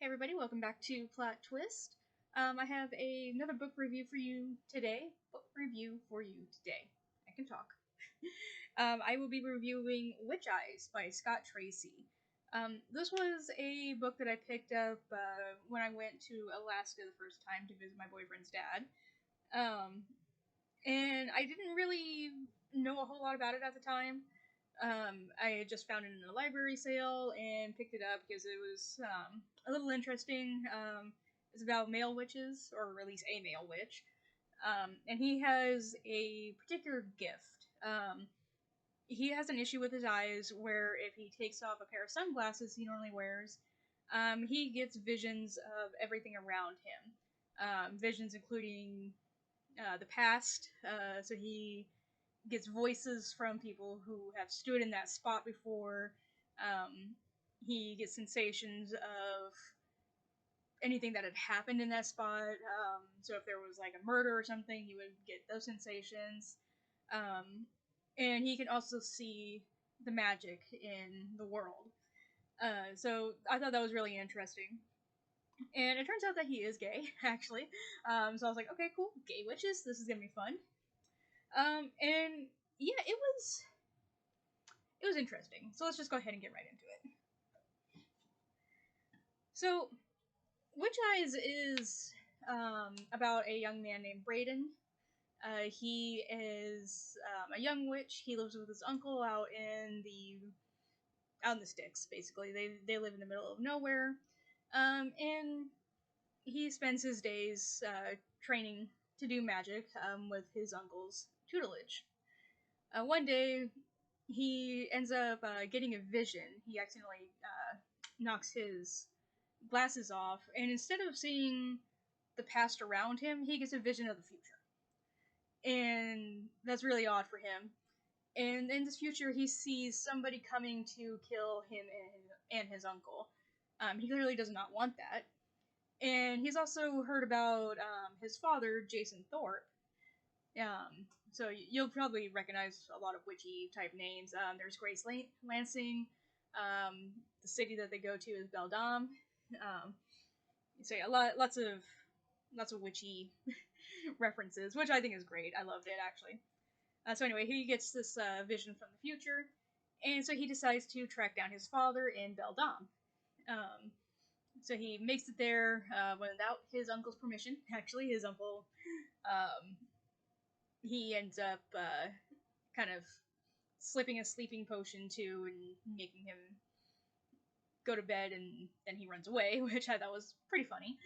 everybody, welcome back to Plot Twist. I have another book review for you today. I can talk. I will be reviewing Witch Eyes by Scott Tracey. This was a book that I picked up when I went to Alaska the first time to visit my boyfriend's dad. And I didn't really know a whole lot about it at the time. I just found it in a library sale and picked it up because it was a little interesting. It's about male witches, or at least a male witch. And he has a particular gift. He has an issue with his eyes where if he takes off a pair of sunglasses he normally wears, he gets visions of everything around him. Visions including the past. So he gets voices from people who have stood in that spot before. He gets sensations of anything that had happened in that spot. So if there was like a murder or something, he would get those sensations. And he can also see the magic in the world. So I thought that was really interesting. And it turns out that he is gay, actually. So I was like, okay, cool, gay witches, this is gonna be fun. And yeah, it was interesting. So let's just go ahead and get right into it. So, Witch Eyes is about a young man named Braden. He is a young witch. He lives with his uncle out in the sticks. Basically, they live in the middle of nowhere, and he spends his days training to do magic with his uncle's tutelage. One day, he ends up getting a vision. He accidentally knocks his glasses off, and instead of seeing the past around him, he gets a vision of the future. And that's really odd for him. And in this future, he sees somebody coming to kill him and his uncle. He clearly does not want that. And he's also heard about his father, Jason Thorpe. So you'll probably recognize a lot of witchy type names. There's Grace Lansing. The city that they go to is Beldam. So yeah, lots of witchy references, which I think is great. I loved it, actually. So anyway, he gets this vision from the future, and so he decides to track down his father in Beldam. So he makes it there without his uncle's permission. Actually, his uncle, he ends up kind of slipping a sleeping potion to and making him go to bed, and then he runs away, which I thought was pretty funny.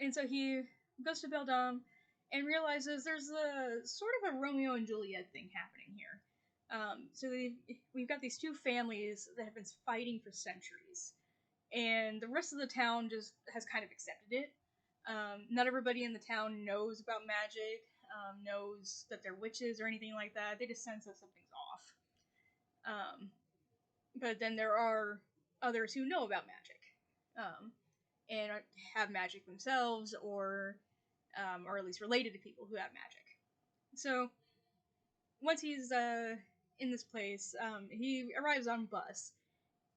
And so he goes to Beldam and realizes there's a sort of a Romeo and Juliet thing happening here. So we've got these two families that have been fighting for centuries, and the rest of the town just has kind of accepted it. Not everybody in the town knows about magic, knows that they're witches or anything like that. They just sense that something's off. But then there are others who know about magic, and have magic themselves, or at least related to people who have magic. So once he's in this place, he arrives on a bus,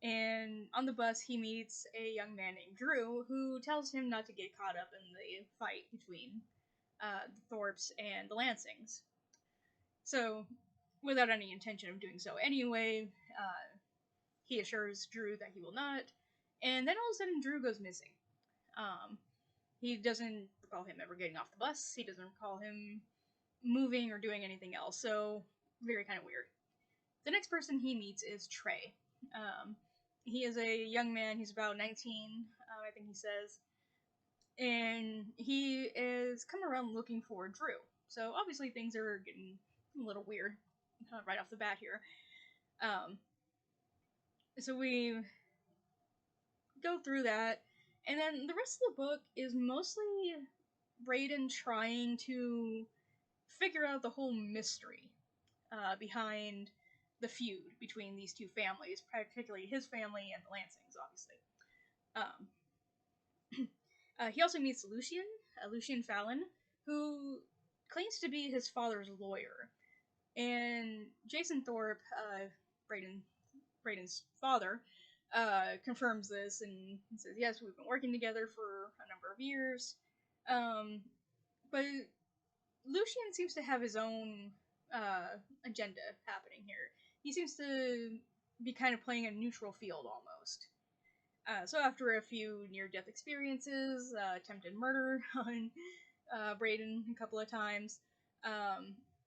and on the bus he meets a young man named Drew, who tells him not to get caught up in the fight between the Thorpes and the Lansings. So, without any intention of doing so anyway, he assures Drew that he will not, and then all of a sudden Drew goes missing. He doesn't recall him ever getting off the bus, he doesn't recall him moving or doing anything else, so very kind of weird. The next person he meets is Trey. He is a young man, he's about 19, I think he says, and he is coming around looking for Drew. So obviously things are getting a little weird right off the bat here. So we go through that, and then the rest of the book is mostly Braden trying to figure out the whole mystery behind the feud between these two families, particularly his family and the Lansings, obviously. He also meets Lucien Fallon, who claims to be his father's lawyer. And Jason Thorpe, Braden's father, confirms this and says, yes, we've been working together for a number of years. But Lucian seems to have his own agenda happening here. He seems to be kind of playing a neutral field almost. So after a few near-death experiences, attempted murder on Braden a couple of times,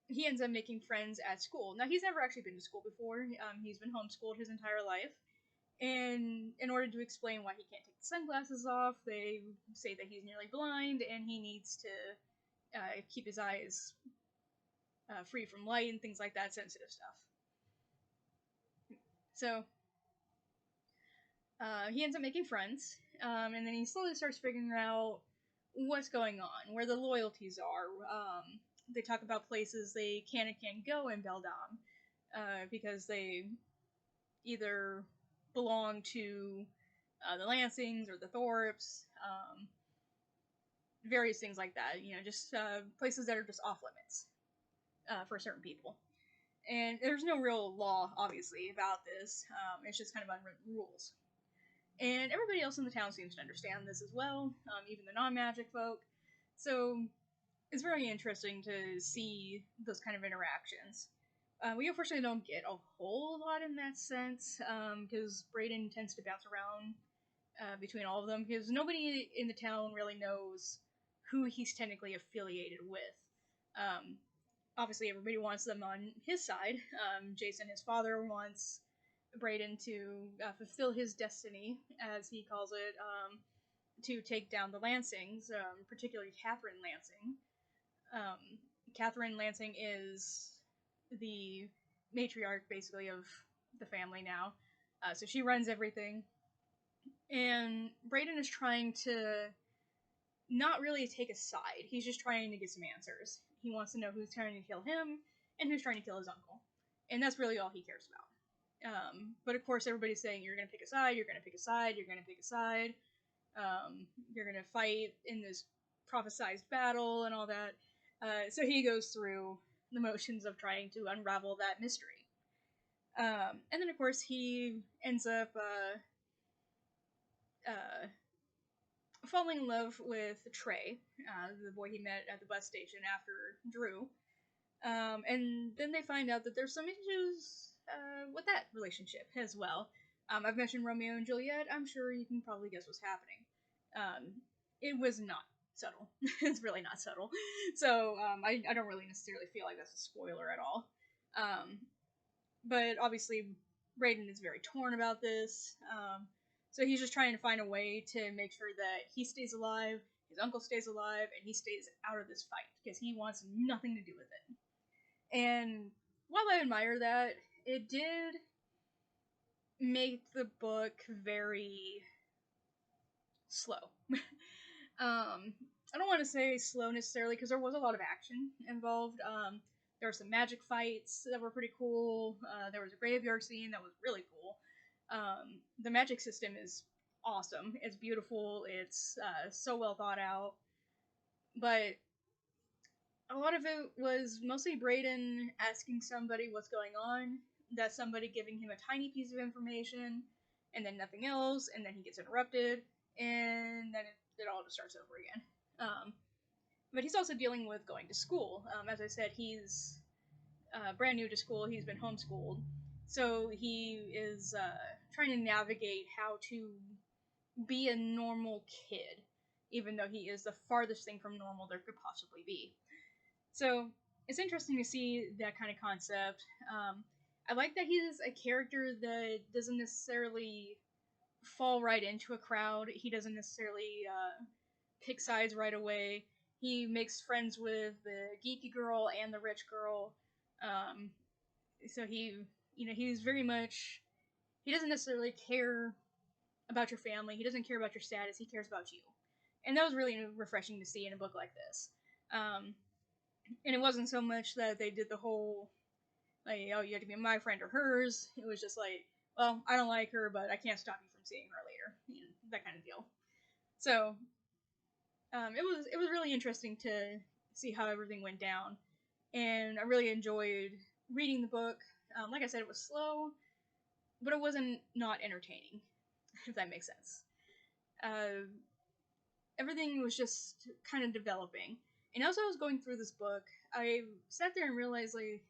he ends up making friends at school. Now, he's never actually been to school before. He's been homeschooled his entire life. And in order to explain why he can't take the sunglasses off, they say that he's nearly blind and he needs to keep his eyes free from light and things like that, sensitive stuff. So he ends up making friends, and then he slowly starts figuring out what's going on, where the loyalties are. They talk about places they can and can't go in Beldam, because they either belong to the Lansings or the Thorpes, various things like that. You know, just places that are just off limits for certain people. And there's no real law, obviously, about this. It's just kind of unwritten rules. And everybody else in the town seems to understand this as well, even the non-magic folk. So it's very interesting to see those kind of interactions. We unfortunately don't get a whole lot in that sense, because Braden tends to bounce around between all of them, because nobody in the town really knows who he's technically affiliated with. Obviously, everybody wants them on his side. Jason, his father, wants Braden to fulfill his destiny, as he calls it, to take down the Lansings, particularly Catherine Lansing. Catherine Lansing is the matriarch, basically, of the family now. So she runs everything. And Braden is trying to not really take a side. He's just trying to get some answers. He wants to know who's trying to kill him and who's trying to kill his uncle. And that's really all he cares about. But of course, everybody's saying, you're going to pick a side, you're going to pick a side, you're going to pick a side. You're going to fight in this prophesized battle and all that. So he goes through the motions of trying to unravel that mystery. And then, of course, he ends up falling in love with Trey, the boy he met at the bus station after Drew. And then they find out that there's some issues with that relationship as well. I've mentioned Romeo and Juliet. I'm sure you can probably guess what's happening. It was not subtle. It's really not subtle. So I don't really necessarily feel like that's a spoiler at all. But obviously, Braden is very torn about this. So he's just trying to find a way to make sure that he stays alive, his uncle stays alive, and he stays out of this fight, because he wants nothing to do with it. And while I admire that, it did make the book very slow. I don't want to say slow necessarily, because there was a lot of action involved. There were some magic fights that were pretty cool. There was a graveyard scene that was really cool. The magic system is awesome. It's beautiful. It's so well thought out. But a lot of it was mostly Braden asking somebody what's going on, that somebody giving him a tiny piece of information, and then nothing else, and then he gets interrupted, and then it all just starts over again. But he's also dealing with going to school. As I said, he's brand new to school. He's been homeschooled. So he is trying to navigate how to be a normal kid, even though he is the farthest thing from normal there could possibly be. So it's interesting to see that kind of concept. I like that he's a character that doesn't necessarily fall right into a crowd. He doesn't necessarily pick sides right away. He makes friends with the geeky girl and the rich girl. So he's very much, he doesn't necessarily care about your family. He doesn't care about your status. He cares about you. And that was really refreshing to see in a book like this. And it wasn't so much that they did the whole, like, oh, you have to be my friend or hers. It was just like, well, I don't like her, but I can't stop you from seeing her later. You know, that kind of deal. So, it was really interesting to see how everything went down. And I really enjoyed reading the book. Like I said, it was slow, but it wasn't not entertaining. if that makes sense. Everything was just kind of developing. And as I was going through this book, I sat there and realized, like,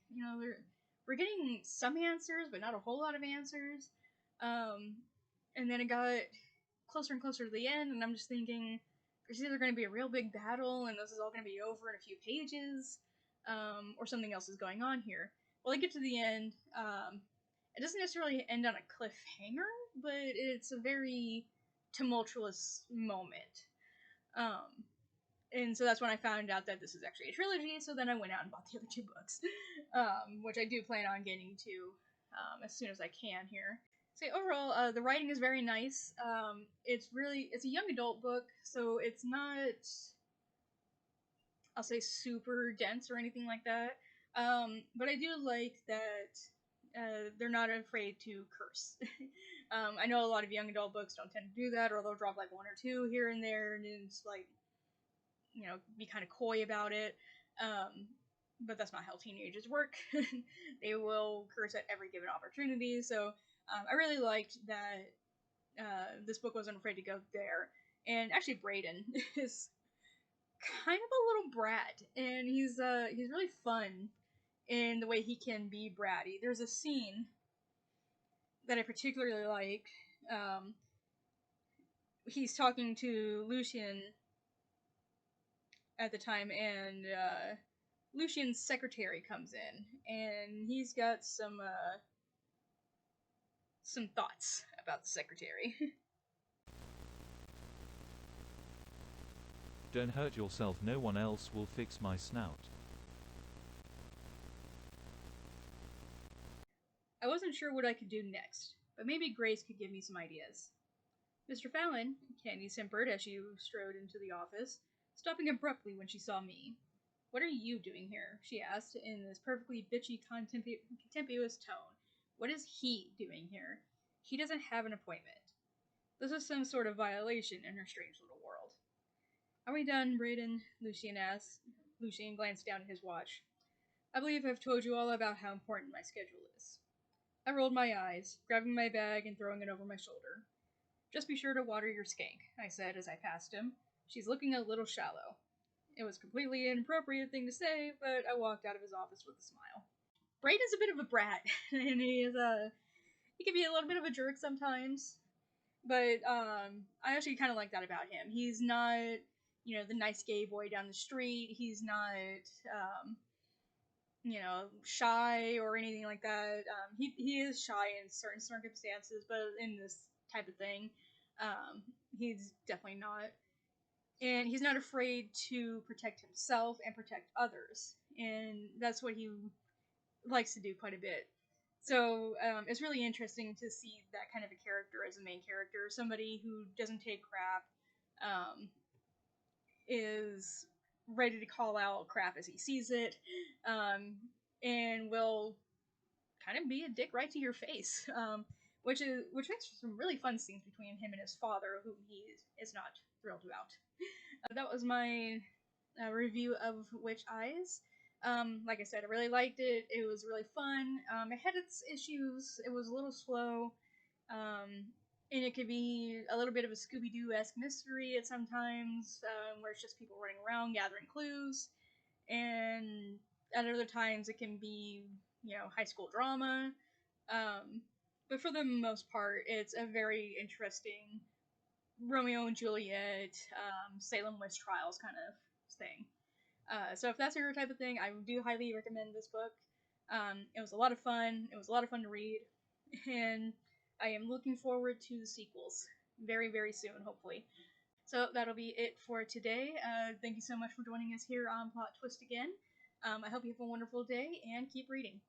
we're getting some answers, but not a whole lot of answers. And then it got closer and closer to the end, and I'm just thinking, there's either going to be a real big battle, and this is all going to be over in a few pages, or something else is going on here. Well, I get to the end. It doesn't necessarily end on a cliffhanger, but it's a very tumultuous moment. And so that's when I found out that this is actually a trilogy, so then I went out and bought the other two books, which I do plan on getting to as soon as I can here. So overall, the writing is very nice. It's a young adult book, so it's not, I'll say, super dense or anything like that. But I do like that they're not afraid to curse. I know a lot of young adult books don't tend to do that, or they'll drop like one or two here and there, and it's like, be kind of coy about it. But that's not how teenagers work. They will curse at every given opportunity. So I really liked that this book wasn't afraid to go there. And actually, Braden is kind of a little brat, and he's really fun in the way he can be bratty. There's a scene that I particularly like. He's talking to Lucien at the time, and Lucien's secretary comes in, and he's got some thoughts about the secretary. Don't hurt yourself, no one else will fix my snout. I wasn't sure what I could do next, but maybe Grace could give me some ideas. Mr. Fallon, Candy simpered as she strode into the office, stopping abruptly when she saw me. What are you doing here? She asked in this perfectly bitchy, contemptuous tone. What is he doing here? He doesn't have an appointment. This is some sort of violation in her strange little world. Are we done, Braden? Lucien asked. Lucien glanced down at his watch. I believe I've told you all about how important my schedule is. I rolled my eyes, grabbing my bag and throwing it over my shoulder. Just be sure to water your skank, I said as I passed him. She's looking a little shallow. It was a completely inappropriate thing to say, but I walked out of his office with a smile. Braden's a bit of a brat, and he can be a little bit of a jerk sometimes, but I actually kind of like that about him. He's not, the nice gay boy down the street. He's not, shy or anything like that. He is shy in certain circumstances, but in this type of thing, he's definitely not. And he's not afraid to protect himself and protect others. And that's what he likes to do quite a bit. So it's really interesting to see that kind of a character as a main character. Somebody who doesn't take crap, is ready to call out crap as he sees it, and will kind of be a dick right to your face. Which makes for some really fun scenes between him and his father, whom he is not thrilled about. That was my review of Witch Eyes. Like I said, I really liked it. It was really fun. It had its issues. It was a little slow. And it could be a little bit of a Scooby-Doo-esque mystery at sometimes, where it's just people running around gathering clues. And at other times it can be, high school drama. But for the most part, it's a very interesting Romeo and Juliet, Salem witch trials kind of thing. So if that's your type of thing, I do highly recommend this book. It was a lot of fun. It was a lot of fun to read. And I am looking forward to the sequels very, very soon, hopefully. So that'll be it for today. Thank you so much for joining us here on Plot Twist again. I hope you have a wonderful day and keep reading.